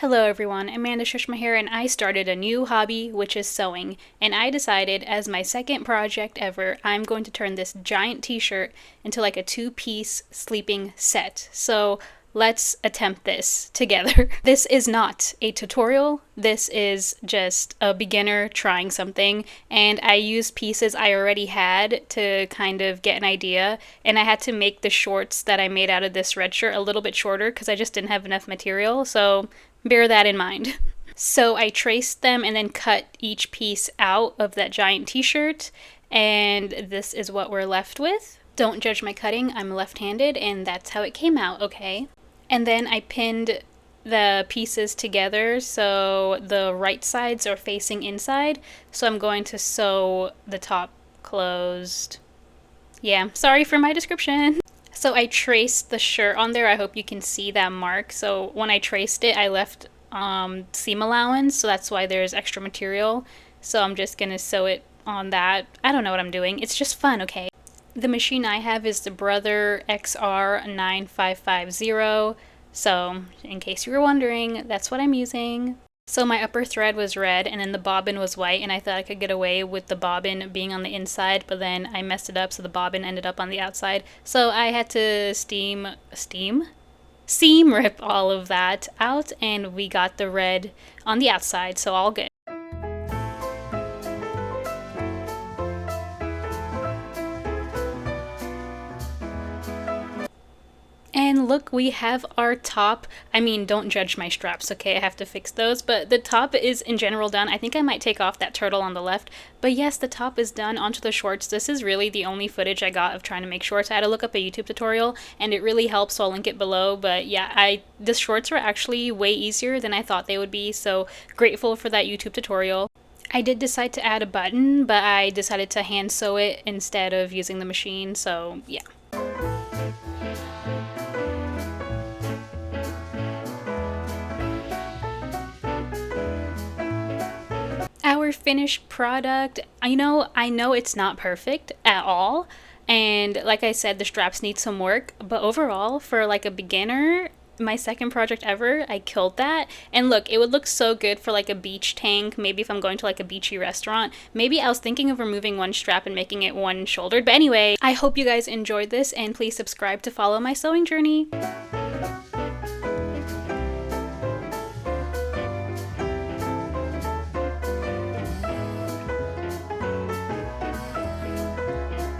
Hello everyone, Amanda Shushma here, and I started a new hobby, which is sewing. And I decided, as my second project ever, I'm going to turn this giant t-shirt into like a two-piece sleeping set. So let's attempt this together. This is not a tutorial, this is just a beginner trying something, and I used pieces I already had to kind of get an idea, and I had to make the shorts that I made out of this red shirt a little bit shorter because I just didn't have enough material, so bear that in mind. So I traced them and then cut each piece out of that giant t-shirt, and this is what we're left with. Don't judge my cutting, I'm left-handed, and that's how it came out, okay? And then I pinned the pieces together so the right sides are facing inside, so I'm going to sew the top closed. Yeah, sorry for my description. So I traced the shirt on there. I hope you can see that mark. So when I traced it, I left seam allowance, so that's why there's extra material. So I'm just gonna sew it on that. I don't know what I'm doing. It's just fun, okay? The machine I have is the Brother XR9550. So in case you were wondering, that's what I'm using. So my upper thread was red and then the bobbin was white, and I thought I could get away with the bobbin being on the inside, but then I messed it up so the bobbin ended up on the outside. So I had to seam rip all of that out, and we got the red on the outside, so all good. And look, we have our top. I mean, don't judge my straps, okay? I have to fix those, but the top is in general done. I think I might take off that turtle on the left, but yes, the top is done. Onto the shorts. This is really the only footage I got of trying to make shorts. I had to look up a YouTube tutorial, and it really helps, so I'll link it below. But yeah, the shorts were actually way easier than I thought they would be, so grateful for that YouTube tutorial. I did decide to add a button, but I decided to hand sew it instead of using the machine, so yeah. Our finished product, I know it's not perfect at all, and like I said, the straps need some work, but overall, for like a beginner, my second project ever, I killed that. And look, it would look so good for like a beach tank, maybe if I'm going to like a beachy restaurant. Maybe I was thinking of removing one strap and making it one shouldered, but anyway, I hope you guys enjoyed this, and please subscribe to follow my sewing journey.